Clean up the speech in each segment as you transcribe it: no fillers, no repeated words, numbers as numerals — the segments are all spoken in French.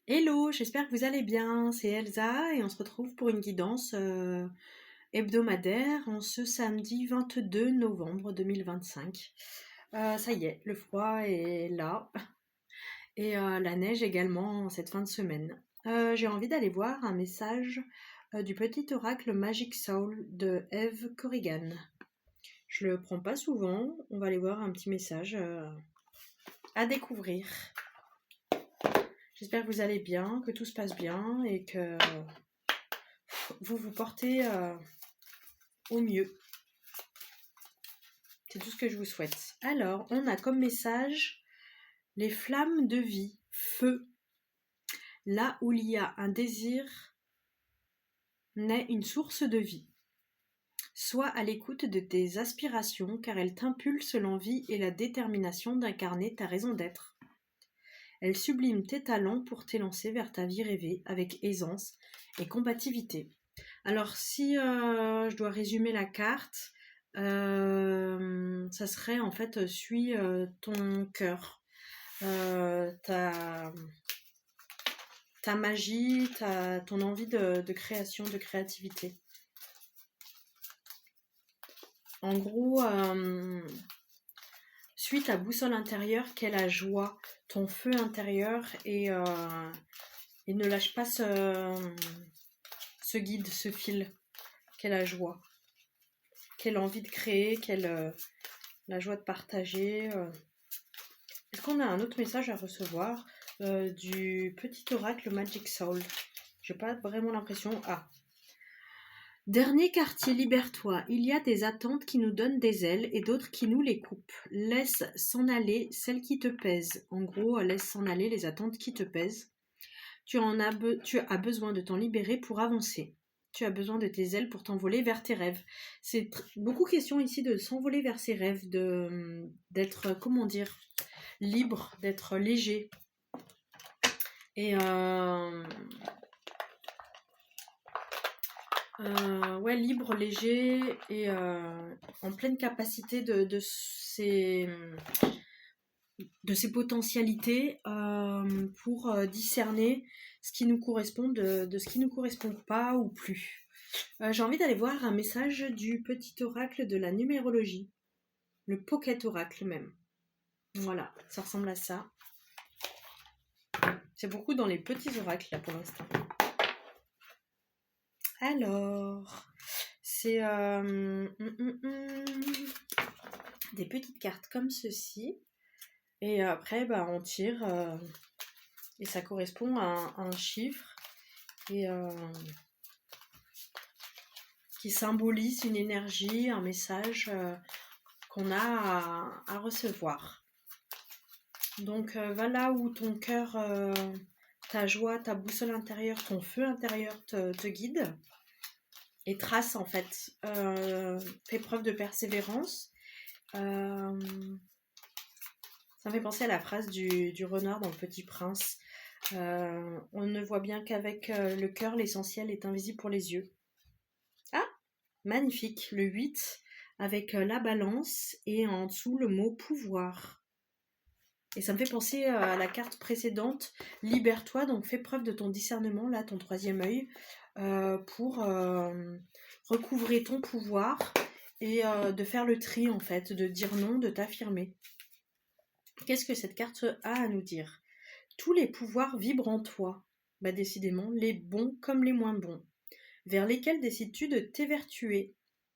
Hello, j'espère que vous allez bien. C'est Elsa et on se retrouve pour une guidance hebdomadaire en ce samedi 22 novembre 2025. Ça y est, le froid est là et la neige également en cette fin de semaine. J'ai envie d'aller voir un message du petit oracle Magic Soul de Eve Corrigan. Je le prends pas souvent, on va aller voir un petit message à découvrir. J'espère que vous allez bien, que tout se passe bien et que vous vous portez au mieux. C'est tout ce que je vous souhaite. Alors, on a comme message les flammes de vie, feu. Là où il y a un désir, naît une source de vie. Sois à l'écoute de tes aspirations, car elles t'impulsent l'envie et la détermination d'incarner ta raison d'être. Elles subliment tes talents pour t'élancer vers ta vie rêvée avec aisance et combativité. Alors, si je dois résumer la carte, ça serait en fait, suis ton cœur, ta magie, ton envie de création, de créativité. En gros, suis ta boussole intérieure qu'est la joie, ton feu intérieur et ne lâche pas ce guide, ce fil qu'est la joie, qu'est l'envie de créer, qu'est la joie de partager. Est-ce qu'on a un autre message à recevoir du petit oracle Magic Soul? J'ai pas vraiment l'impression. Ah. Dernier quartier, libère-toi. Il y a des attentes qui nous donnent des ailes et d'autres qui nous les coupent. Laisse s'en aller celles qui te pèsent. En gros, laisse s'en aller les attentes qui te pèsent. Tu as besoin de t'en libérer pour avancer. Tu as besoin de tes ailes pour t'envoler vers tes rêves. C'est beaucoup question ici de s'envoler vers ses rêves, d'être, comment dire, libre, d'être léger. Et ouais, libre, léger et en pleine capacité de ses potentialités pour discerner ce qui nous correspond de ce qui nous correspond pas ou plus. J'ai envie d'aller voir un message du petit oracle de la numérologie, le pocket oracle même. Voilà, ça ressemble à ça. C'est beaucoup dans les petits oracles là pour l'instant. Alors, c'est des petites cartes comme ceci. Et après, on tire et ça correspond à un chiffre et, qui symbolise une énergie, un message qu'on a à recevoir. Donc, va là où ton cœur, ta joie, ta boussole intérieure, ton feu intérieur te guide et trace en fait. Fais preuve de persévérance. Ça me fait penser à la phrase du renard dans Le Petit Prince. On ne voit bien qu'avec le cœur, l'essentiel est invisible pour les yeux. Ah, magnifique, le 8, avec la balance et en dessous le mot pouvoir. Et ça me fait penser à la carte précédente, libère-toi, donc fais preuve de ton discernement, là, ton troisième œil, pour recouvrer ton pouvoir et de faire le tri, en fait, de dire non, de t'affirmer. Qu'est-ce que cette carte a à nous dire? Tous les pouvoirs vibrent en toi, décidément, les bons comme les moins bons, vers lesquels décides-tu de t'évertuer?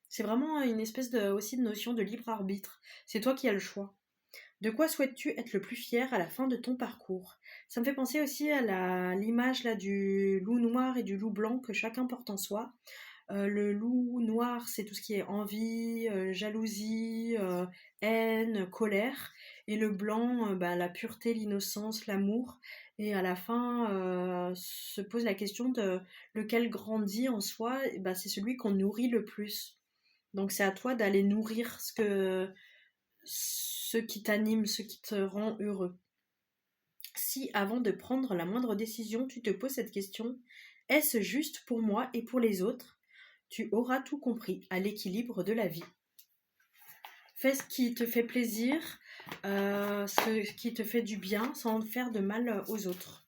C'est vraiment une espèce aussi de notion de libre arbitre, c'est toi qui as le choix. De quoi souhaites-tu être le plus fier à la fin de ton parcours? Ça me fait penser aussi à l'image là du loup noir et du loup blanc que chacun porte en soi. Le loup noir, c'est tout ce qui est envie, jalousie, haine, colère. Et le blanc, la pureté, l'innocence, l'amour. Et à la fin, se pose la question de lequel grandit en soi. C'est celui qu'on nourrit le plus. Donc c'est à toi d'aller nourrir ce qui t'anime, ce qui te rend heureux. Si avant de prendre la moindre décision, tu te poses cette question, est-ce juste pour moi et pour les autres? Tu auras tout compris à l'équilibre de la vie. Fais ce qui te fait plaisir, ce qui te fait du bien sans faire de mal aux autres.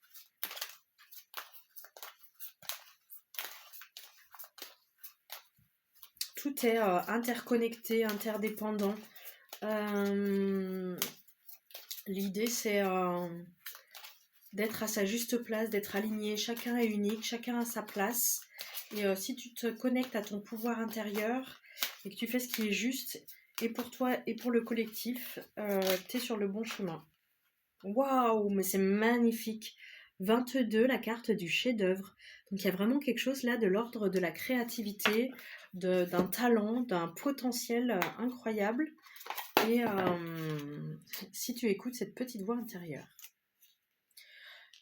tout est interconnecté, interdépendant. L'idée, c'est d'être à sa juste place, d'être aligné. Chacun est unique, chacun a sa place. Et si tu te connectes à ton pouvoir intérieur et que tu fais ce qui est juste, et pour toi et pour le collectif, tu es sur le bon chemin. Waouh, mais c'est magnifique. 22, la carte du chef-d'œuvre. Donc il y a vraiment quelque chose là de l'ordre de la créativité, d'un talent, d'un potentiel incroyable. Et si tu écoutes cette petite voix intérieure.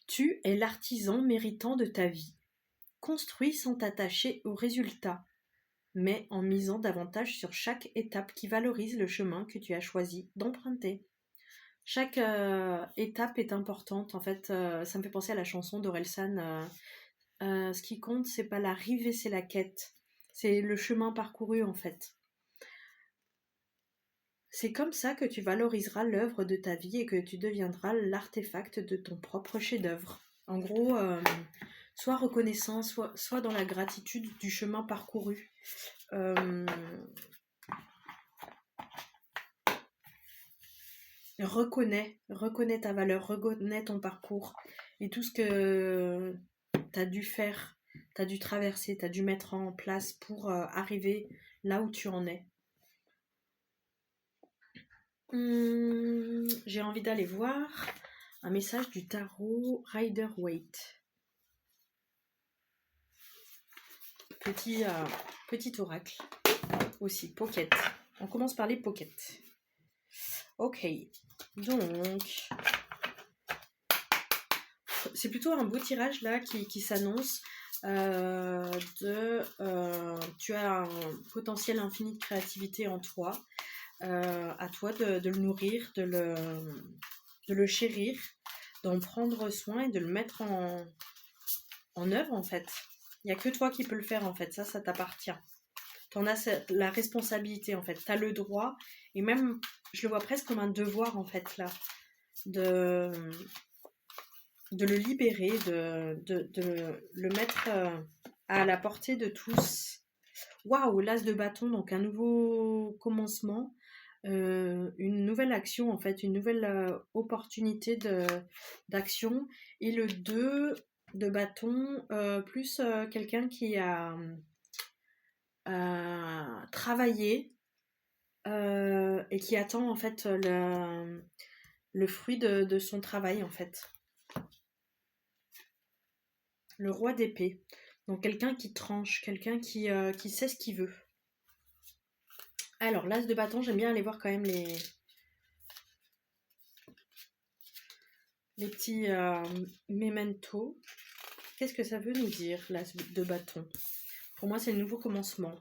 Tu es l'artisan méritant de ta vie. Construis sans t'attacher aux résultats, mais en misant davantage sur chaque étape qui valorise le chemin que tu as choisi d'emprunter. Chaque étape est importante. En fait, ça me fait penser à la chanson d'Orelsan. Ce qui compte, c'est pas l'arrivée, c'est la quête. C'est le chemin parcouru, en fait. C'est comme ça que tu valoriseras l'œuvre de ta vie et que tu deviendras l'artefact de ton propre chef-d'œuvre. En gros, sois reconnaissant, sois dans la gratitude du chemin parcouru. Reconnais ta valeur, reconnais ton parcours et tout ce que tu as dû faire, tu as dû traverser, tu as dû mettre en place pour arriver là où tu en es. J'ai envie d'aller voir un message du tarot Rider-Waite. Petit oracle. Aussi, pocket. On commence par les pockets. Ok. Donc, c'est plutôt un beau tirage là qui s'annonce. Tu as un potentiel infini de créativité en toi. À toi de le nourrir, de le chérir, d'en prendre soin et de le mettre en œuvre en fait. Il n'y a que toi qui peux le faire en fait, ça t'appartient. Tu en as la responsabilité en fait, tu as le droit et même je le vois presque comme un devoir en fait là, de le libérer, de le mettre à la portée de tous. Waouh, l'as de bâton, donc un nouveau commencement. Une nouvelle action en fait, une nouvelle opportunité d'action et le 2 de bâton plus quelqu'un qui a travaillé et qui attend en fait le fruit de son travail en fait. Le roi d'épée, donc quelqu'un qui tranche, quelqu'un qui sait ce qu'il veut. Alors l'as de bâton, j'aime bien aller voir quand même les petits mementos. Qu'est-ce que ça veut nous dire, l'as de bâton? Pour moi, c'est le nouveau commencement.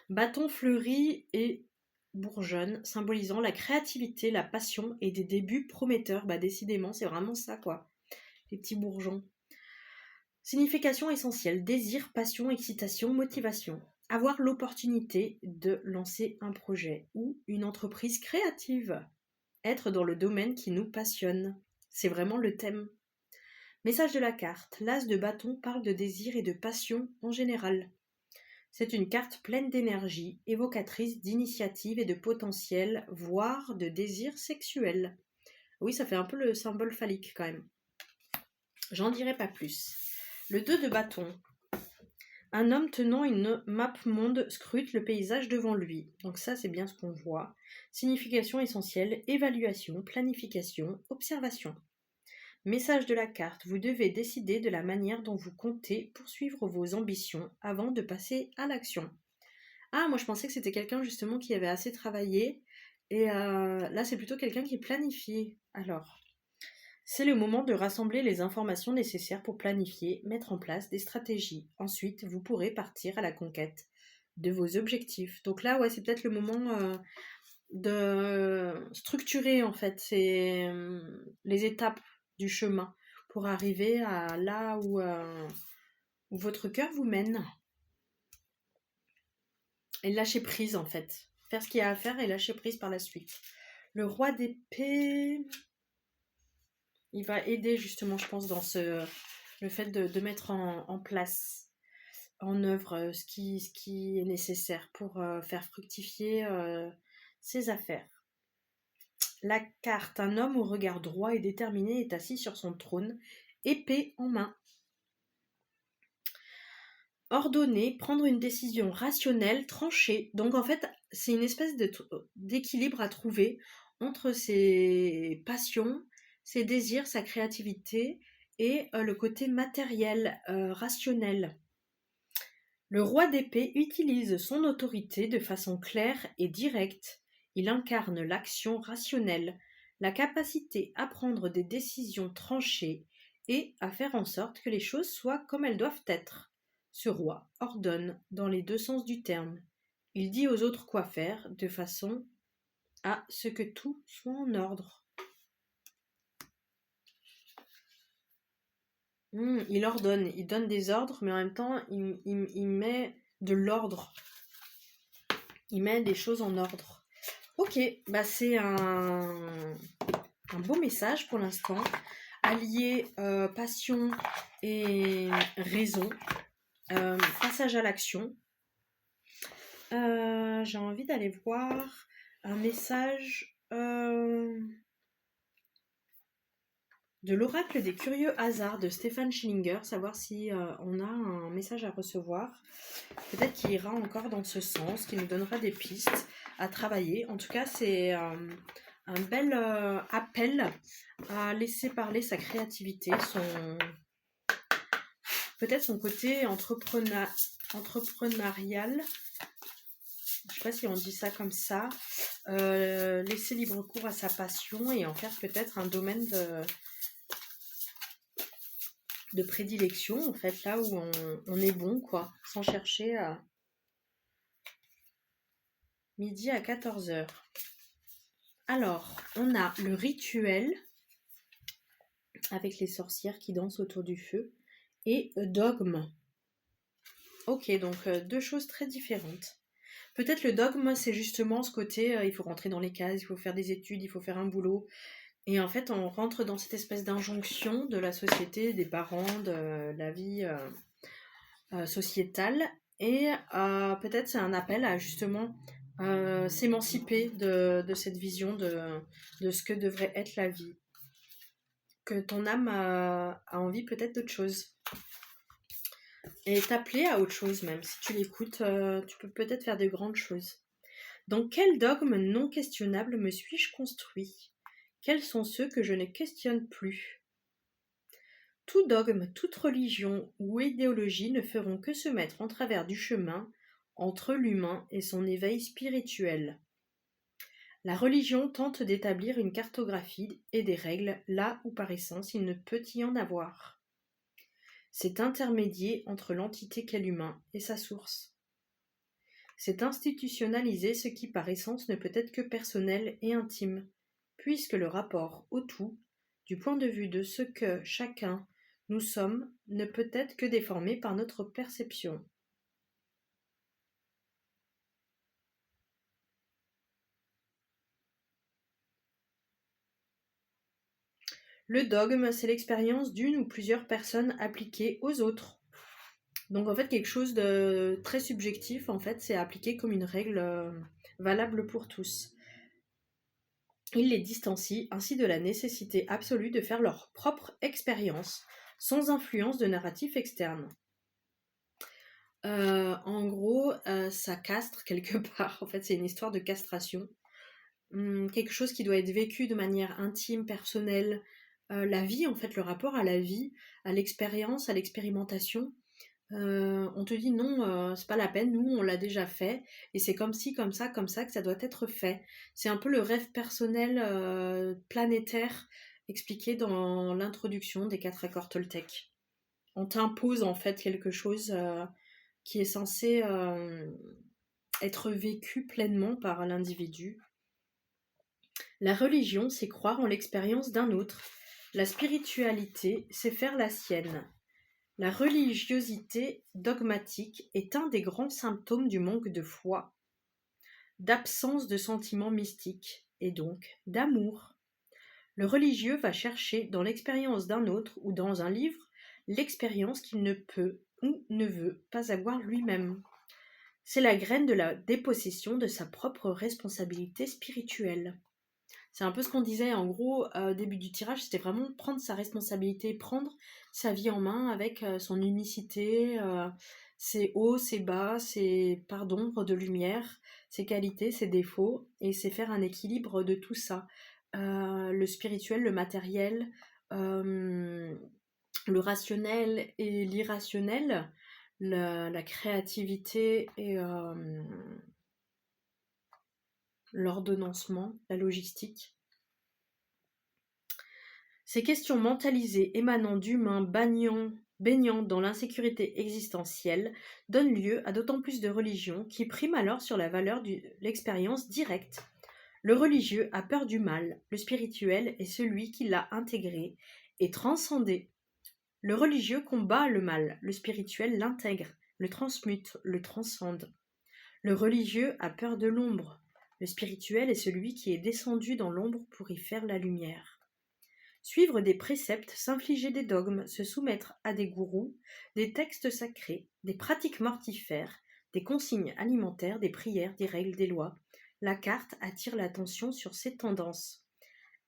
Bâton fleuri et bourgeonne, symbolisant la créativité, la passion et des débuts prometteurs. Bah, décidément, c'est vraiment ça, quoi. Les petits bourgeons. Signification essentielle, désir, passion, excitation, motivation. Avoir l'opportunité de lancer un projet ou une entreprise créative. Être dans le domaine qui nous passionne. C'est vraiment le thème. Message de la carte. L'as de bâton parle de désir et de passion en général. C'est une carte pleine d'énergie, évocatrice d'initiative et de potentiel, voire de désir sexuel. Oui, ça fait un peu le symbole phallique quand même. J'en dirai pas plus. Le 2 de bâton. Un homme tenant une map monde scrute le paysage devant lui. Donc ça, c'est bien ce qu'on voit. Signification essentielle, évaluation, planification, observation. Message de la carte, vous devez décider de la manière dont vous comptez poursuivre vos ambitions avant de passer à l'action. Ah, moi je pensais que c'était quelqu'un justement qui avait assez travaillé, et là c'est plutôt quelqu'un qui planifie. Alors, c'est le moment de rassembler les informations nécessaires pour planifier, mettre en place des stratégies. Ensuite, vous pourrez partir à la conquête de vos objectifs. Donc là, ouais, c'est peut-être le moment de structurer en fait les étapes du chemin pour arriver à là où votre cœur vous mène. Et lâcher prise en fait. Faire ce qu'il y a à faire et lâcher prise par la suite. Le roi d'épée, il va aider justement, je pense, dans le fait de mettre en place. en œuvre ce qui est nécessaire pour faire fructifier ses affaires. La carte, un homme au regard droit et déterminé est assis sur son trône, épée en main. Ordonner, prendre une décision rationnelle, tranchée. Donc en fait, c'est une espèce d'équilibre à trouver entre ses passions, ses désirs, sa créativité et le côté matériel, rationnel. Le roi d'épée utilise son autorité de façon claire et directe. Il incarne l'action rationnelle, la capacité à prendre des décisions tranchées et à faire en sorte que les choses soient comme elles doivent être. Ce roi ordonne dans les deux sens du terme. Il dit aux autres quoi faire de façon à ce que tout soit en ordre. Il ordonne, il donne des ordres, mais en même temps, il met de l'ordre. Il met des choses en ordre. Ok, bah c'est un beau message pour l'instant. Allier passion et raison. Passage à l'action. J'ai envie d'aller voir un message de l'oracle des curieux hasards de Stéphane Schillinger, savoir si on a un message à recevoir. Peut-être qu'il ira encore dans ce sens, qu'il nous donnera des pistes à travailler. En tout cas, c'est un bel appel à laisser parler sa créativité, peut-être son côté entrepreneurial. Je ne sais pas si on dit ça comme ça. Laisser libre cours à sa passion et en faire peut-être un domaine de prédilection, en fait, là où on est bon, quoi, sans chercher à midi à 14h. Alors, on a le rituel avec les sorcières qui dansent autour du feu et dogme. Ok, donc deux choses très différentes. Peut-être le dogme, c'est justement ce côté, il faut rentrer dans les cases, il faut faire des études, il faut faire un boulot. Et en fait, on rentre dans cette espèce d'injonction de la société, des parents, de la vie sociétale. Et peut-être c'est un appel à justement s'émanciper de cette vision de ce que devrait être la vie. Que ton âme a envie peut-être d'autre chose. Et t'appeler à autre chose même. Si tu l'écoutes, tu peux peut-être faire de grandes choses. Dans quel dogme non questionnable me suis-je construit ? Quels sont ceux que je ne questionne plus ? Tout dogme, toute religion ou idéologie ne feront que se mettre en travers du chemin entre l'humain et son éveil spirituel. La religion tente d'établir une cartographie et des règles là où par essence il ne peut y en avoir. C'est intermédier entre l'entité qu'est l'humain et sa source. C'est institutionnaliser ce qui par essence ne peut être que personnel et intime, puisque le rapport au tout, du point de vue de ce que chacun nous sommes, ne peut être que déformé par notre perception. Le dogme, c'est l'expérience d'une ou plusieurs personnes appliquées aux autres. Donc en fait, quelque chose de très subjectif, en fait, c'est appliqué comme une règle valable pour tous. Il les distancie ainsi de la nécessité absolue de faire leur propre expérience, sans influence de narratif externe. En gros, ça castre quelque part. En fait, c'est une histoire de castration. Quelque chose qui doit être vécu de manière intime, personnelle. La vie, en fait, le rapport à la vie, à l'expérience, à l'expérimentation. On te dit non, c'est pas la peine, nous on l'a déjà fait, et c'est comme ci, comme ça que ça doit être fait. C'est un peu le rêve personnel planétaire expliqué dans l'introduction des 4 accords Toltec. On t'impose en fait quelque chose qui est censé être vécu pleinement par l'individu. La religion, c'est croire en l'expérience d'un autre. La spiritualité, c'est faire la sienne. La religiosité dogmatique est un des grands symptômes du manque de foi, d'absence de sentiments mystiques et donc d'amour. Le religieux va chercher dans l'expérience d'un autre ou dans un livre l'expérience qu'il ne peut ou ne veut pas avoir lui-même. C'est la graine de la dépossession de sa propre responsabilité spirituelle. C'est un peu ce qu'on disait en gros au début du tirage, c'était vraiment prendre sa responsabilité, prendre sa vie en main avec son unicité, ses hauts, ses bas, ses parts d'ombre, de lumière, ses qualités, ses défauts, et c'est faire un équilibre de tout ça. Le spirituel, le matériel, le rationnel et l'irrationnel, la créativité et l'ordonnancement, la logistique. Ces questions mentalisées émanant d'humains baignant dans l'insécurité existentielle donnent lieu à d'autant plus de religions qui priment alors sur la valeur de l'expérience directe. Le religieux a peur du mal, le spirituel est celui qui l'a intégré et transcendé. Le religieux combat le mal, le spirituel l'intègre, le transmute, le transcende. Le religieux a peur de l'ombre, le spirituel est celui qui est descendu dans l'ombre pour y faire la lumière. Suivre des préceptes, s'infliger des dogmes, se soumettre à des gourous, des textes sacrés, des pratiques mortifères, des consignes alimentaires, des prières, des règles, des lois. La carte attire l'attention sur ces tendances.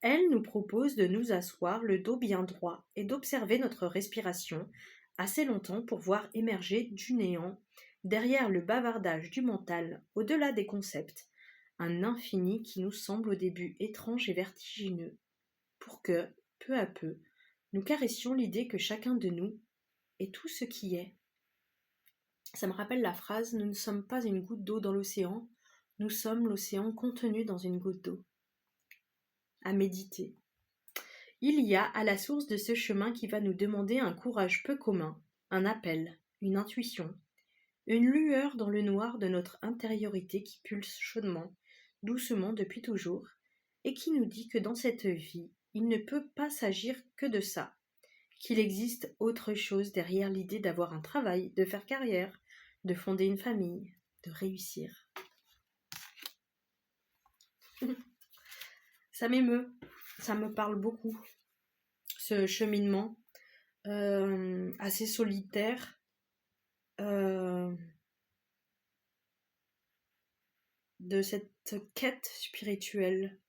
Elle nous propose de nous asseoir le dos bien droit et d'observer notre respiration assez longtemps pour voir émerger du néant, derrière le bavardage du mental, au-delà des concepts, un infini qui nous semble au début étrange et vertigineux, pour que, peu à peu, nous caressions l'idée que chacun de nous est tout ce qui est. Ça me rappelle la phrase « Nous ne sommes pas une goutte d'eau dans l'océan, nous sommes l'océan contenu dans une goutte d'eau ». À méditer. Il y a à la source de ce chemin qui va nous demander un courage peu commun, un appel, une intuition, une lueur dans le noir de notre intériorité qui pulse chaudement, doucement depuis toujours, et qui nous dit que dans cette vie, il ne peut pas s'agir que de ça, qu'il existe autre chose derrière l'idée d'avoir un travail, de faire carrière, de fonder une famille, de réussir. Ça m'émeut, ça me parle beaucoup, ce cheminement assez solitaire, de cette quête spirituelle.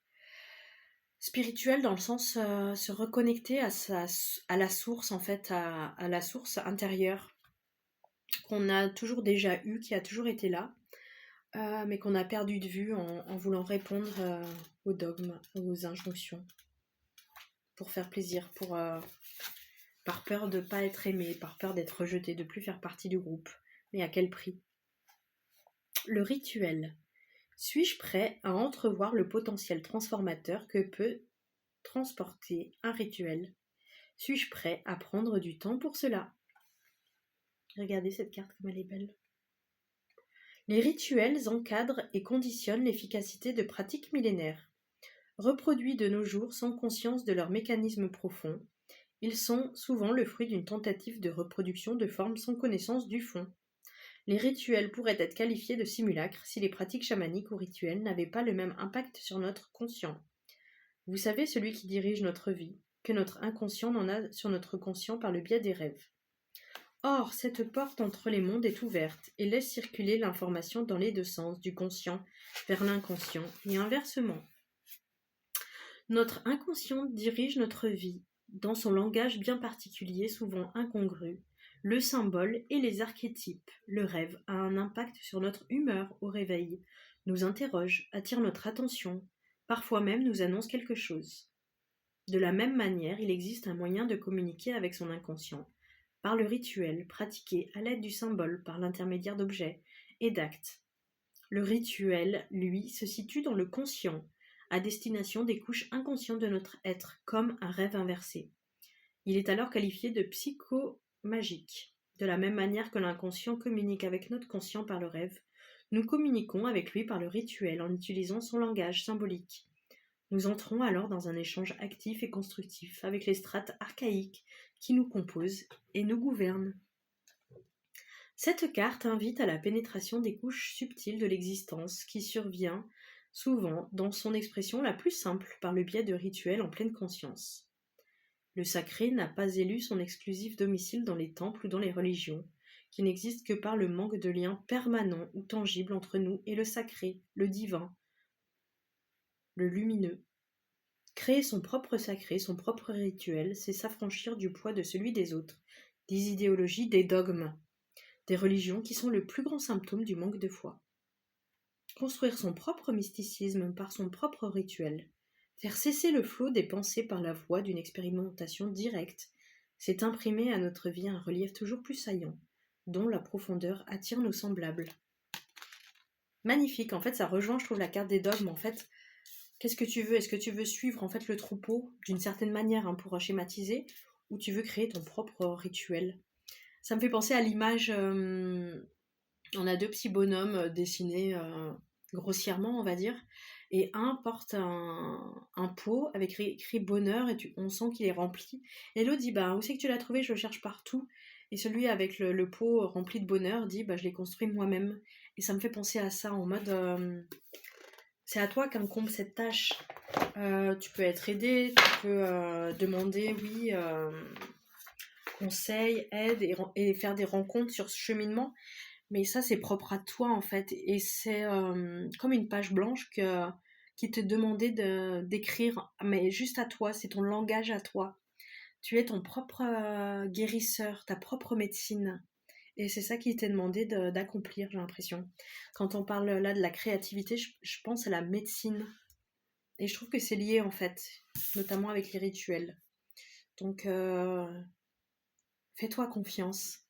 Spirituelle dans le sens se reconnecter à la source, en fait, à la source intérieure qu'on a toujours déjà eue, qui a toujours été là, mais qu'on a perdu de vue en voulant répondre aux dogmes, aux injonctions, pour faire plaisir, par peur de ne pas être aimé, par peur d'être rejeté, de ne plus faire partie du groupe. Mais à quel prix? Le rituel. Suis-je prêt à entrevoir le potentiel transformateur que peut transporter un rituel? Suis-je prêt à prendre du temps pour cela? Regardez cette carte comme elle est belle. Les rituels encadrent et conditionnent l'efficacité de pratiques millénaires. Reproduits de nos jours sans conscience de leur mécanisme profond, ils sont souvent le fruit d'une tentative de reproduction de formes sans connaissance du fond. Les rituels pourraient être qualifiés de simulacres si les pratiques chamaniques ou rituels n'avaient pas le même impact sur notre conscient. Vous savez, celui qui dirige notre vie, que notre inconscient en a sur notre conscient par le biais des rêves. Or, cette porte entre les mondes est ouverte et laisse circuler l'information dans les deux sens, du conscient vers l'inconscient et inversement. Notre inconscient dirige notre vie dans son langage bien particulier, souvent incongru. Le symbole et les archétypes, le rêve a un impact sur notre humeur au réveil, nous interroge, attire notre attention, parfois même nous annonce quelque chose. De la même manière, il existe un moyen de communiquer avec son inconscient, par le rituel pratiqué à l'aide du symbole par l'intermédiaire d'objets et d'actes. Le rituel, lui, se situe dans le conscient, à destination des couches inconscientes de notre être, comme un rêve inversé. Il est alors qualifié de psychomagique. De la même manière que l'inconscient communique avec notre conscient par le rêve, nous communiquons avec lui par le rituel en utilisant son langage symbolique. Nous entrons alors dans un échange actif et constructif avec les strates archaïques qui nous composent et nous gouvernent. Cette carte invite à la pénétration des couches subtiles de l'existence qui survient souvent dans son expression la plus simple par le biais de rituels en pleine conscience. Le sacré n'a pas élu son exclusif domicile dans les temples ou dans les religions. qui n'existe que par le manque de lien permanent ou tangible entre nous et le sacré, le divin, le lumineux. Créer son propre sacré, son propre rituel, c'est s'affranchir du poids de celui des autres, des idéologies, des dogmes, des religions qui sont le plus grand symptôme du manque de foi. Construire son propre mysticisme par son propre rituel, faire cesser le flot des pensées par la voie d'une expérimentation directe, c'est imprimer à notre vie un relief toujours plus saillant, dont la profondeur attire nos semblables. Magnifique, en fait ça rejoint, je trouve, la carte des dogmes. En fait, qu'est-ce que tu veux? Est-ce que tu veux suivre en fait le troupeau d'une certaine manière, pour schématiser, ou tu veux créer ton propre rituel? Ça me fait penser à l'image, on a deux petits bonhommes dessinés grossièrement, on va dire, et un porte un pot avec écrit bonheur et on sent qu'il est rempli. Et l'autre dit, bah, où c'est que tu l'as trouvé? Je le cherche partout. Et celui avec le pot rempli de bonheur dit, bah, je l'ai construit moi-même. Et ça me fait penser à ça, en mode, c'est à toi qu'incombe cette tâche. Tu peux être aidé, tu peux demander, oui, conseil, aide et faire des rencontres sur ce cheminement. Mais ça, c'est propre à toi, en fait. Et c'est comme une page blanche qui te demandait d'écrire, mais juste à toi, c'est ton langage à toi. Tu es ton propre guérisseur, ta propre médecine. Et c'est ça qui t'est demandé d'accomplir, j'ai l'impression. Quand on parle là de la créativité, je pense à la médecine. Et je trouve que c'est lié, en fait, notamment avec les rituels. Donc, fais-toi confiance.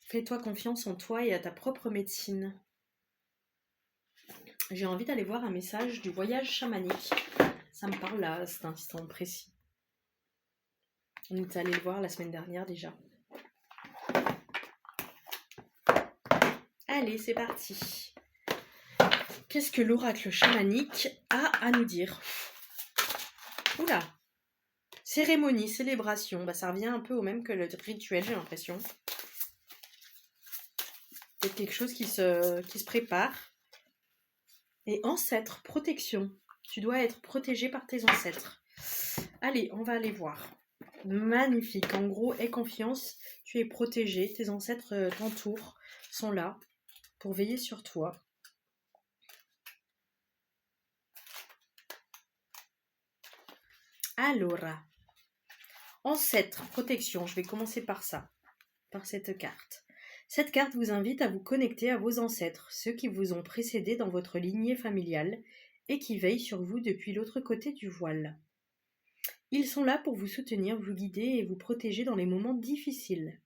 Fais-toi confiance en toi et à ta propre médecine. J'ai envie d'aller voir un message du voyage chamanique. Ça me parle là, à cet instant précis. On est allé le voir la semaine dernière déjà. Allez, c'est parti. Qu'est-ce que l'oracle chamanique a à nous dire? Oula! Cérémonie, célébration. Bah, ça revient un peu au même que le rituel, j'ai l'impression. C'est quelque chose qui se prépare. Et ancêtres, protection. Tu dois être protégé par tes ancêtres. Allez, on va aller voir. Magnifique. En gros, aie confiance. Tu es protégé. Tes ancêtres t'entourent, sont là pour veiller sur toi. Alors, ancêtres, protection. Je vais commencer par ça, par cette carte. Cette carte vous invite à vous connecter à vos ancêtres, ceux qui vous ont précédé dans votre lignée familiale et qui veillent sur vous depuis l'autre côté du voile. Ils sont là pour vous soutenir, vous guider et vous protéger dans les moments difficiles.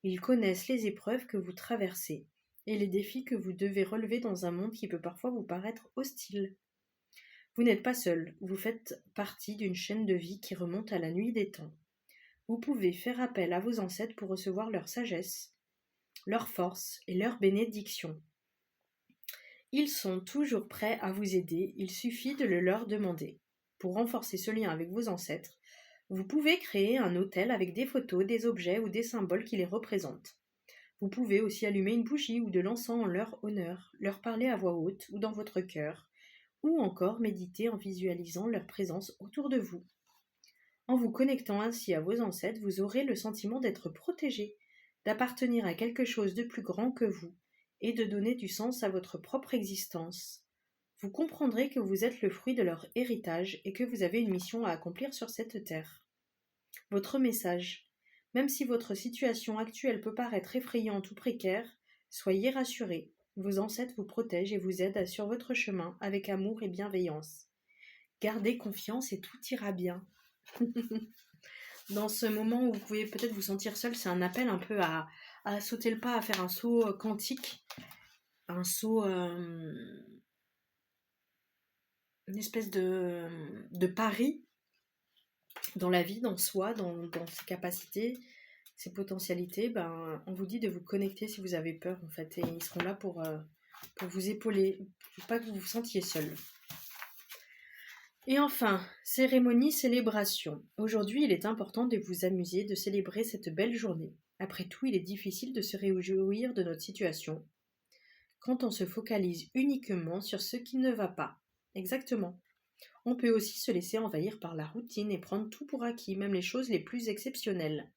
Ils connaissent les épreuves que vous traversez et les défis que vous devez relever dans un monde qui peut parfois vous paraître hostile. Vous n'êtes pas seul, vous faites partie d'une chaîne de vie qui remonte à la nuit des temps. Vous pouvez faire appel à vos ancêtres pour recevoir leur sagesse, leur force et leur bénédiction. Ils sont toujours prêts à vous aider, il suffit de le leur demander. Pour renforcer ce lien avec vos ancêtres, vous pouvez créer un autel avec des photos, des objets ou des symboles qui les représentent. Vous pouvez aussi allumer une bougie ou de l'encens en leur honneur, leur parler à voix haute ou dans votre cœur, ou encore méditer en visualisant leur présence autour de vous. En vous connectant ainsi à vos ancêtres, vous aurez le sentiment d'être protégé, d'appartenir à quelque chose de plus grand que vous, et de donner du sens à votre propre existence. Vous comprendrez que vous êtes le fruit de leur héritage et que vous avez une mission à accomplir sur cette terre. Votre message. Même si votre situation actuelle peut paraître effrayante ou précaire, soyez rassurés. Vos ancêtres vous protègent et vous aident sur votre chemin avec amour et bienveillance. Gardez confiance et tout ira bien. Dans ce moment où vous pouvez peut-être vous sentir seul, c'est un appel un peu à sauter le pas, à faire un saut quantique, un saut, une espèce de pari dans la vie, dans soi, dans ses capacités, ses potentialités. On vous dit de vous connecter si vous avez peur, en fait, et ils seront là pour vous épauler, pour pas que vous vous sentiez seul. Et enfin, cérémonie, célébration. Aujourd'hui, il est important de vous amuser, de célébrer cette belle journée. Après tout, il est difficile de se réjouir de notre situation quand on se focalise uniquement sur ce qui ne va pas. Exactement. On peut aussi se laisser envahir par la routine et prendre tout pour acquis, même les choses les plus exceptionnelles.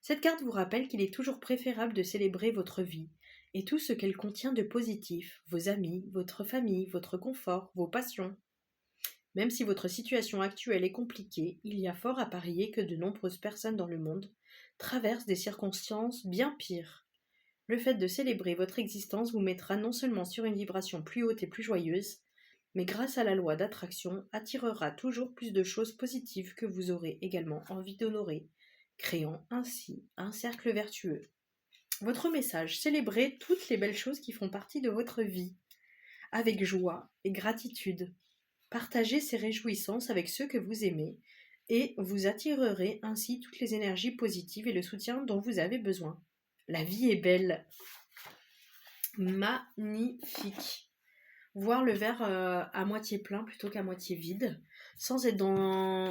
Cette carte vous rappelle qu'il est toujours préférable de célébrer votre vie et tout ce qu'elle contient de positif, vos amis, votre famille, votre confort, vos passions. Même si votre situation actuelle est compliquée, il y a fort à parier que de nombreuses personnes dans le monde traversent des circonstances bien pires. Le fait de célébrer votre existence vous mettra non seulement sur une vibration plus haute et plus joyeuse, mais grâce à la loi d'attraction, attirera toujours plus de choses positives que vous aurez également envie d'honorer, créant ainsi un cercle vertueux. Votre message, célébrez toutes les belles choses qui font partie de votre vie, avec joie et gratitude. Partagez ces réjouissances avec ceux que vous aimez et vous attirerez ainsi toutes les énergies positives et le soutien dont vous avez besoin. La vie est belle. Magnifique. Voir le verre à moitié plein plutôt qu'à moitié vide, sans être dans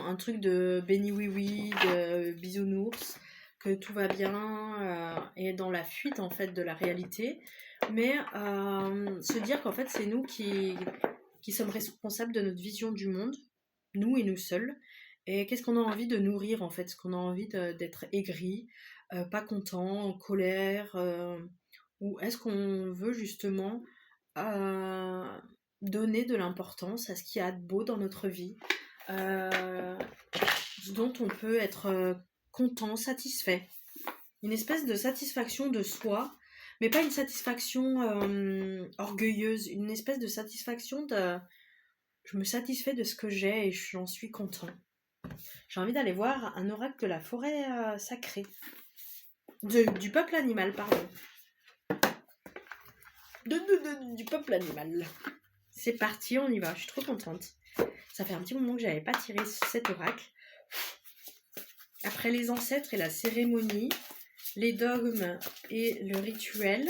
un truc de béni oui oui, de bisounours, que tout va bien et dans la fuite en fait de la réalité, mais se dire qu'en fait c'est nous qui sommes responsables de notre vision du monde, nous et nous seuls, et qu'est-ce qu'on a envie de nourrir en fait, est-ce qu'on a envie d'être aigri, pas content, en colère, ou est-ce qu'on veut justement donner de l'importance à ce qu'il y a de beau dans notre vie, euh, dont on peut être content, satisfait. Une espèce de satisfaction de soi, mais pas une satisfaction orgueilleuse, une espèce de satisfaction de je me satisfais de ce que j'ai et j'en suis content. J'ai envie d'aller voir un oracle de la forêt sacrée. Du peuple animal, pardon. Du peuple animal. C'est parti, on y va, je suis trop contente. Ça fait un petit moment que j'avais pas tiré cet oracle. Après les ancêtres et la cérémonie, les dogmes et le rituel,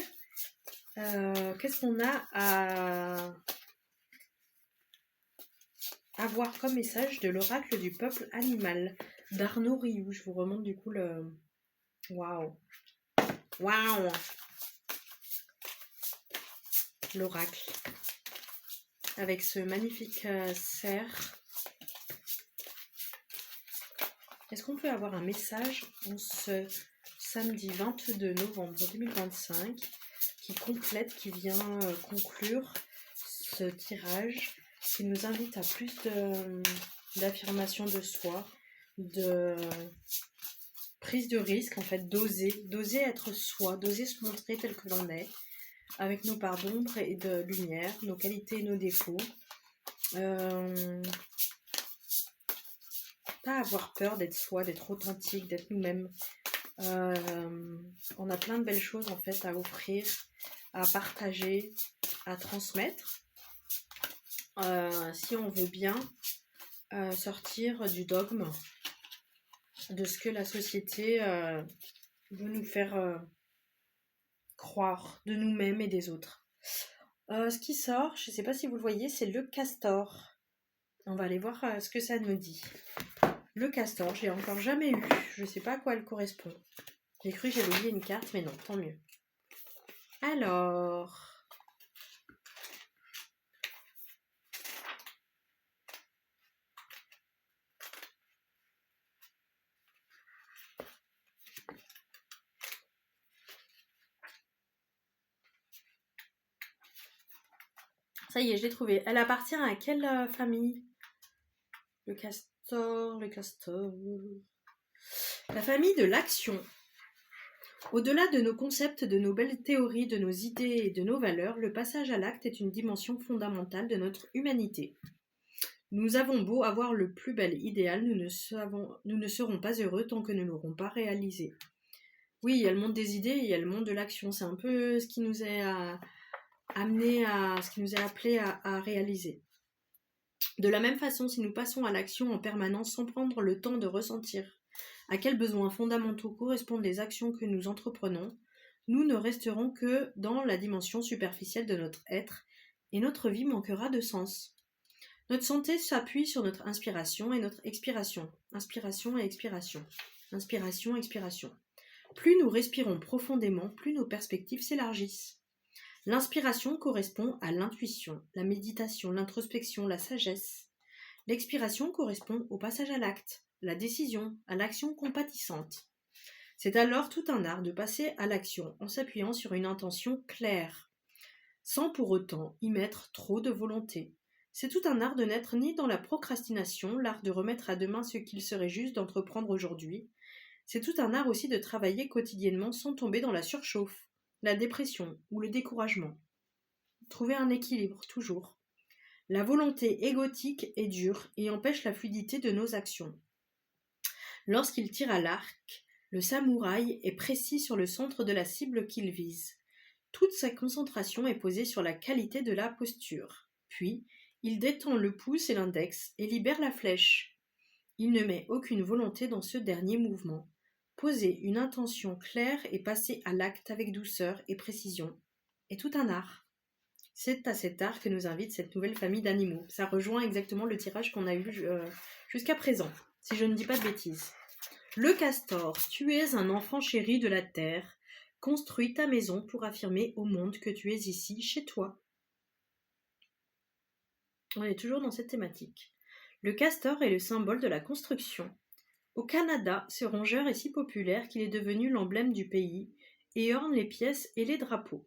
qu'est-ce qu'on a à avoir comme message de l'oracle du peuple animal d'Arnaud Rioux? Je vous remonte du coup le... Waouh. Waouh. L'oracle. Avec ce magnifique cerf. Est-ce qu'on peut avoir un message en ce samedi 22 novembre 2025 qui complète, qui vient conclure ce tirage, qui nous invite à plus d'affirmation de soi, de prise de risque, en fait, d'oser être soi, d'oser se montrer tel que l'on est, avec nos parts d'ombre et de lumière, nos qualités et nos défauts. Pas avoir peur d'être soi, d'être authentique, d'être nous-mêmes. On a plein de belles choses en fait à offrir, à partager, à transmettre. Si on veut bien sortir du dogme, de ce que la société veut nous faire croire de nous-mêmes et des autres. Ce qui sort, je ne sais pas si vous le voyez, c'est le castor. On va aller voir ce que ça nous dit. Le castor, je l'ai encore jamais eu. Je ne sais pas à quoi elle correspond. J'ai cru que j'avais oublié une carte, mais non, tant mieux. Alors... Ça y est, je l'ai trouvé. Elle appartient à quelle famille? Le castor, le castor... La famille de l'action. Au-delà de nos concepts, de nos belles théories, de nos idées et de nos valeurs, le passage à l'acte est une dimension fondamentale de notre humanité. Nous avons beau avoir le plus bel idéal, nous ne serons pas heureux tant que nous ne l'aurons pas réalisé. Oui, il y a le monde des idées et il y a le monde de l'action. C'est un peu ce qui nous est ce qui nous est appelé à réaliser. De la même façon, si nous passons à l'action en permanence sans prendre le temps de ressentir à quels besoins fondamentaux correspondent les actions que nous entreprenons, nous ne resterons que dans la dimension superficielle de notre être et notre vie manquera de sens. Notre santé s'appuie sur notre inspiration et notre expiration. Inspiration et expiration. Inspiration, expiration. Plus nous respirons profondément, plus nos perspectives s'élargissent. L'inspiration correspond à l'intuition, la méditation, l'introspection, la sagesse. L'expiration correspond au passage à l'acte, la décision, à l'action compatissante. C'est alors tout un art de passer à l'action en s'appuyant sur une intention claire, sans pour autant y mettre trop de volonté. C'est tout un art de n'être ni dans la procrastination, l'art de remettre à demain ce qu'il serait juste d'entreprendre aujourd'hui. C'est tout un art aussi de travailler quotidiennement sans tomber dans la surchauffe, la dépression ou le découragement. Trouver un équilibre, toujours. La volonté égotique est dure et empêche la fluidité de nos actions. Lorsqu'il tire à l'arc, le samouraï est précis sur le centre de la cible qu'il vise. Toute sa concentration est posée sur la qualité de la posture. Puis, il détend le pouce et l'index et libère la flèche. Il ne met aucune volonté dans ce dernier mouvement. Poser une intention claire et passer à l'acte avec douceur et précision est tout un art. C'est à cet art que nous invite cette nouvelle famille d'animaux. Ça rejoint exactement le tirage qu'on a eu jusqu'à présent, si je ne dis pas de bêtises. Le castor, tu es un enfant chéri de la terre. Construis ta maison pour affirmer au monde que tu es ici, chez toi. On est toujours dans cette thématique. Le castor est le symbole de la construction. Au Canada, ce rongeur est si populaire qu'il est devenu l'emblème du pays et orne les pièces et les drapeaux.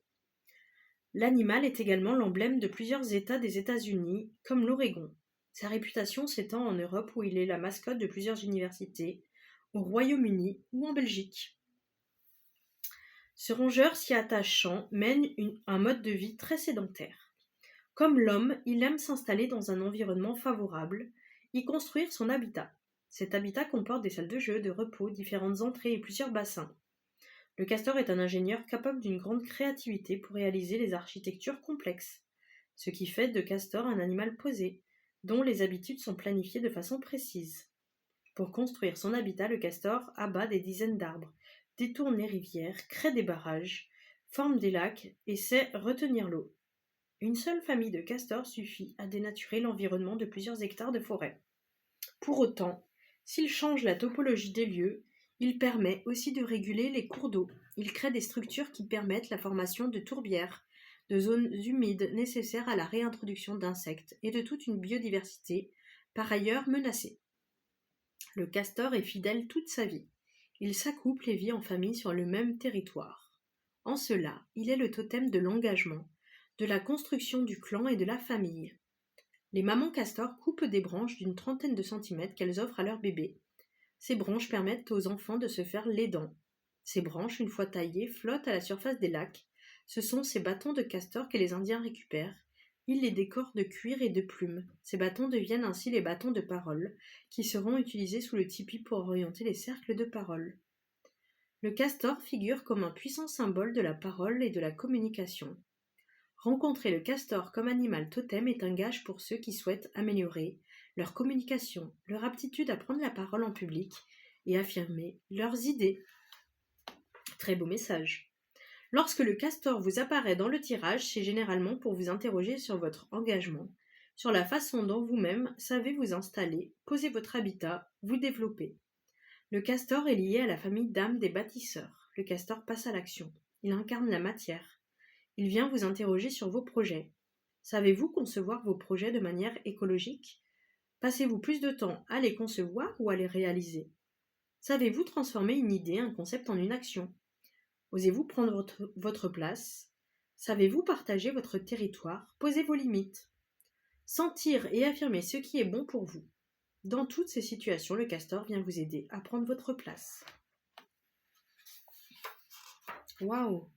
L'animal est également l'emblème de plusieurs États des États-Unis, comme l'Oregon. Sa réputation s'étend en Europe où il est la mascotte de plusieurs universités, au Royaume-Uni ou en Belgique. Ce rongeur si attachant mène un mode de vie très sédentaire. Comme l'homme, il aime s'installer dans un environnement favorable, y construire son habitat. Cet habitat comporte des salles de jeu, de repos, différentes entrées et plusieurs bassins. Le castor est un ingénieur capable d'une grande créativité pour réaliser les architectures complexes, ce qui fait de castor un animal posé, dont les habitudes sont planifiées de façon précise. Pour construire son habitat, le castor abat des dizaines d'arbres, détourne les rivières, crée des barrages, forme des lacs et sait retenir l'eau. Une seule famille de castors suffit à dénaturer l'environnement de plusieurs hectares de forêt. Pour autant, s'il change la topologie des lieux, il permet aussi de réguler les cours d'eau. Il crée des structures qui permettent la formation de tourbières, de zones humides nécessaires à la réintroduction d'insectes et de toute une biodiversité, par ailleurs menacée. Le castor est fidèle toute sa vie. Il s'accouple et vit en famille sur le même territoire. En cela, il est le totem de l'engagement, de la construction du clan et de la famille. Les mamans castors coupent des branches d'une trentaine de centimètres qu'elles offrent à leurs bébés. Ces branches permettent aux enfants de se faire les dents. Ces branches, une fois taillées, flottent à la surface des lacs. Ce sont ces bâtons de castor que les Indiens récupèrent. Ils les décorent de cuir et de plumes. Ces bâtons deviennent ainsi les bâtons de parole, qui seront utilisés sous le tipi pour orienter les cercles de parole. Le castor figure comme un puissant symbole de la parole et de la communication. Rencontrer le castor comme animal totem est un gage pour ceux qui souhaitent améliorer leur communication, leur aptitude à prendre la parole en public et affirmer leurs idées. Très beau message. Lorsque le castor vous apparaît dans le tirage, c'est généralement pour vous interroger sur votre engagement, sur la façon dont vous-même savez vous installer, poser votre habitat, vous développer. Le castor est lié à la famille d'âmes des bâtisseurs. Le castor passe à l'action. Il incarne la matière. Il vient vous interroger sur vos projets. Savez-vous concevoir vos projets de manière écologique ? Passez-vous plus de temps à les concevoir ou à les réaliser ? Savez-vous transformer une idée, un concept en une action ? Osez-vous prendre votre place ? Savez-vous partager votre territoire ? Posez vos limites. Sentir et affirmer ce qui est bon pour vous. Dans toutes ces situations, le castor vient vous aider à prendre votre place. Waouh !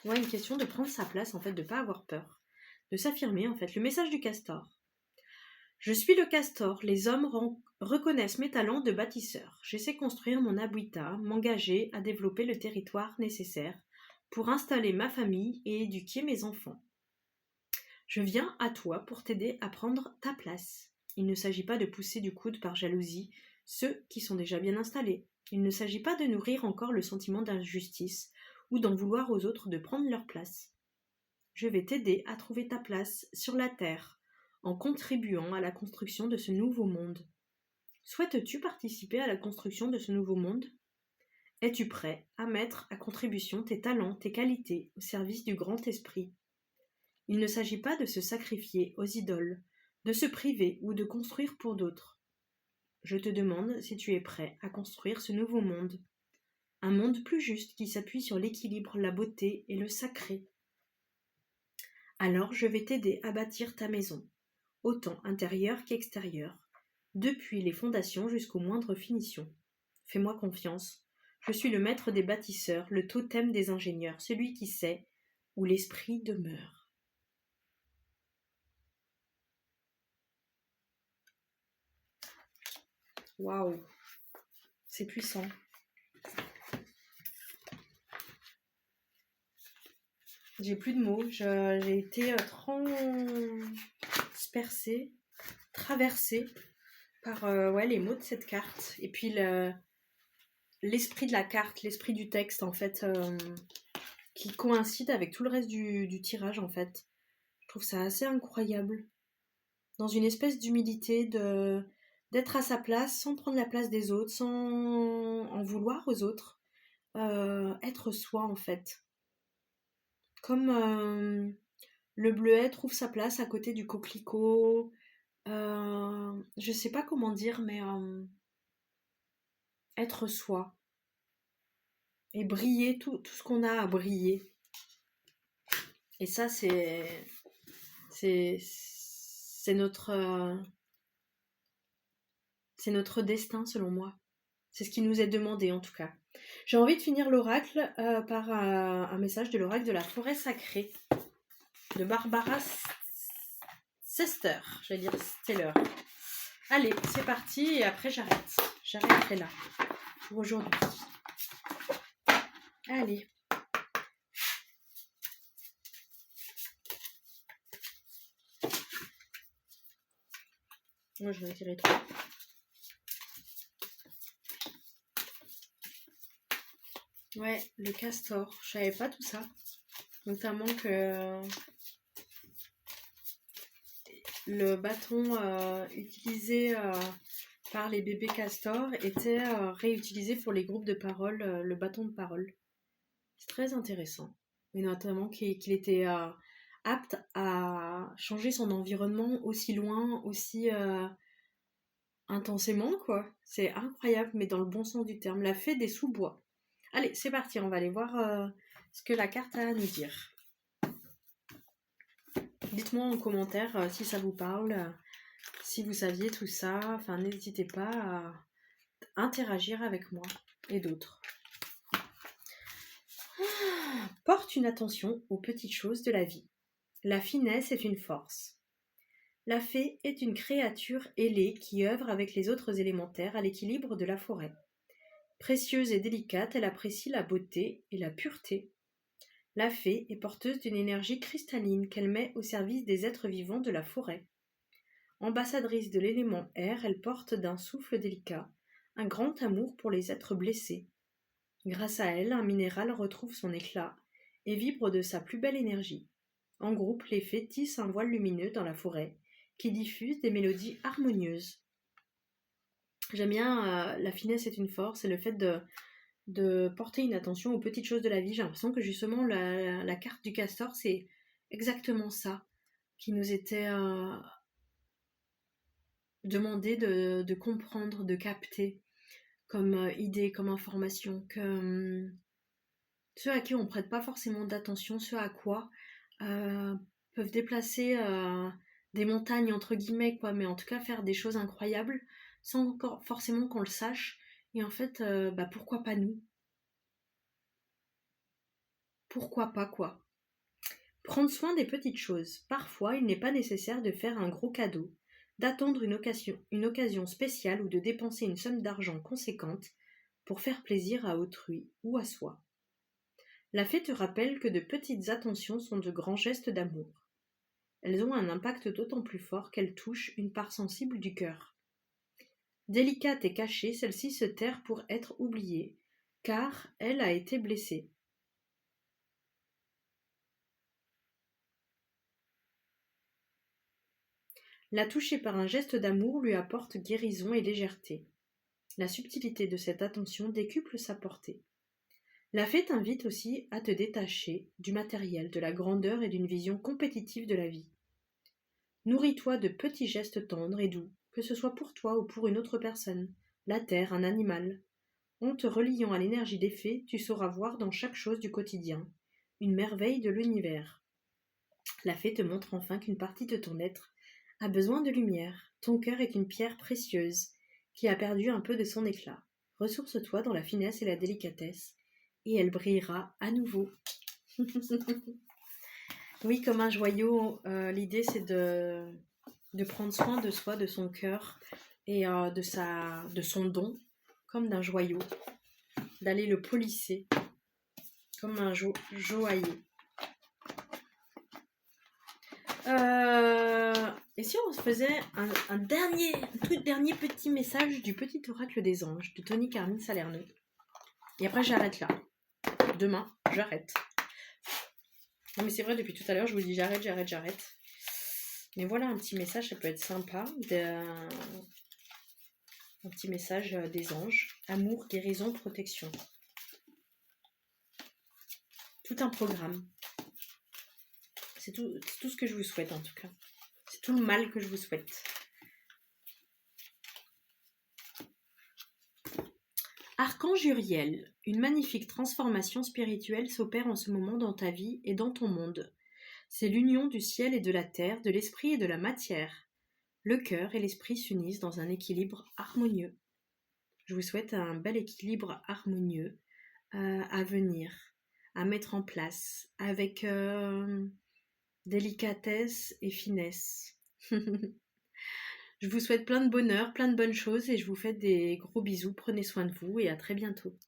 Ouais, une question de prendre sa place, en fait, de ne pas avoir peur, de s'affirmer, en fait. Le message du castor. Je suis le castor, les hommes reconnaissent mes talents de bâtisseur. Je sais construire mon habitat, m'engager à développer le territoire nécessaire pour installer ma famille et éduquer mes enfants. Je viens à toi pour t'aider à prendre ta place. Il ne s'agit pas de pousser du coude par jalousie ceux qui sont déjà bien installés. Il ne s'agit pas de nourrir encore le sentiment d'injustice ou d'en vouloir aux autres de prendre leur place. Je vais t'aider à trouver ta place sur la terre, en contribuant à la construction de ce nouveau monde. Souhaites-tu participer à la construction de ce nouveau monde ? Es-tu prêt à mettre à contribution tes talents, tes qualités au service du grand esprit ? Il ne s'agit pas de se sacrifier aux idoles, de se priver ou de construire pour d'autres. Je te demande si tu es prêt à construire ce nouveau monde. un monde plus juste qui s'appuie sur l'équilibre, la beauté et le sacré. Alors je vais t'aider à bâtir ta maison, autant intérieure qu'extérieure, depuis les fondations jusqu'aux moindres finitions. Fais-moi confiance, je suis le maître des bâtisseurs, le totem des ingénieurs, celui qui sait où l'esprit demeure. Waouh, c'est puissant. J'ai plus de mots, j'ai été transpercée, traversée par les mots de cette carte. Et puis l'esprit de la carte, l'esprit du texte en fait, qui coïncide avec tout le reste du tirage en fait. Je trouve ça assez incroyable. Dans une espèce d'humilité, d'être à sa place sans prendre la place des autres, sans en vouloir aux autres. Être soi en fait. Comme le bleuet trouve sa place à côté du coquelicot. Je sais pas comment dire, mais être soi. Et briller tout ce qu'on a à briller. Et ça, c'est notre destin, selon moi. C'est ce qui nous est demandé, en tout cas. J'ai envie de finir l'oracle par un message de l'oracle de la forêt sacrée de Barbara Sester. J'allais dire Steller. Allez, c'est parti et après j'arrête. J'arrêterai là pour aujourd'hui. Allez. Moi, je vais en tirer 3. Ouais, le castor. Je savais pas tout ça. Notamment que le bâton utilisé par les bébés castors était réutilisé pour les groupes de parole, le bâton de parole. C'est très intéressant. Et notamment qu'il était apte à changer son environnement aussi loin, aussi intensément, quoi. C'est incroyable, mais dans le bon sens du terme. La fée des sous-bois. Allez, c'est parti, on va aller voir ce que la carte a à nous dire. Dites-moi en commentaire si ça vous parle, si vous saviez tout ça. Enfin, n'hésitez pas à interagir avec moi et d'autres. Porte une attention aux petites choses de la vie. La finesse est une force. La fée est une créature ailée qui œuvre avec les autres élémentaires à l'équilibre de la forêt. Précieuse et délicate, elle apprécie la beauté et la pureté. La fée est porteuse d'une énergie cristalline qu'elle met au service des êtres vivants de la forêt. Ambassadrice de l'élément air, elle porte d'un souffle délicat un grand amour pour les êtres blessés. Grâce à elle, un minéral retrouve son éclat et vibre de sa plus belle énergie. En groupe, les fées tissent un voile lumineux dans la forêt qui diffuse des mélodies harmonieuses. J'aime bien la finesse est une force et le fait de porter une attention aux petites choses de la vie. J'ai l'impression que justement la carte du castor, c'est exactement ça qui nous était demandé de comprendre, de capter comme idée, comme information, que ceux à qui on ne prête pas forcément d'attention, ceux à quoi peuvent déplacer des montagnes entre guillemets, quoi, mais en tout cas faire des choses incroyables sans encore forcément qu'on le sache. Et en fait, pourquoi pas nous? Pourquoi pas, quoi? Prendre soin des petites choses. Parfois, il n'est pas nécessaire de faire un gros cadeau, d'attendre une occasion spéciale ou de dépenser une somme d'argent conséquente pour faire plaisir à autrui ou à soi. La fée te rappelle que de petites attentions sont de grands gestes d'amour. Elles ont un impact d'autant plus fort qu'elles touchent une part sensible du cœur. Délicate et cachée, celle-ci se terre pour être oubliée, car elle a été blessée. La toucher par un geste d'amour lui apporte guérison et légèreté. La subtilité de cette attention décuple sa portée. La fée t'invite aussi à te détacher du matériel, de la grandeur et d'une vision compétitive de la vie. Nourris-toi de petits gestes tendres et doux, que ce soit pour toi ou pour une autre personne, la terre, un animal. En te reliant à l'énergie des fées, tu sauras voir dans chaque chose du quotidien une merveille de l'univers. La fée te montre enfin qu'une partie de ton être a besoin de lumière. Ton cœur est une pierre précieuse qui a perdu un peu de son éclat. Ressource-toi dans la finesse et la délicatesse, et elle brillera à nouveau. Oui, comme un joyau, l'idée c'est de prendre soin de soi, de son cœur et de son don, comme d'un joyau, d'aller le polisser comme un joaillier. Et si on se faisait un tout dernier petit message du petit oracle des anges de Tony Carmine Salerno. Et après j'arrête là. Demain, j'arrête. Non mais c'est vrai, depuis tout à l'heure, je vous dis j'arrête. Mais voilà, un petit message, ça peut être sympa. Un petit message des anges. Amour, guérison, protection. Tout un programme. C'est tout ce que je vous souhaite en tout cas. C'est tout le mal que je vous souhaite. Archange Uriel, une magnifique transformation spirituelle s'opère en ce moment dans ta vie et dans ton monde. C'est l'union du ciel et de la terre, de l'esprit et de la matière. Le cœur et l'esprit s'unissent dans un équilibre harmonieux. Je vous souhaite un bel équilibre harmonieux à venir, à mettre en place avec délicatesse et finesse. Je vous souhaite plein de bonheur, plein de bonnes choses et je vous fais des gros bisous. Prenez soin de vous et à très bientôt.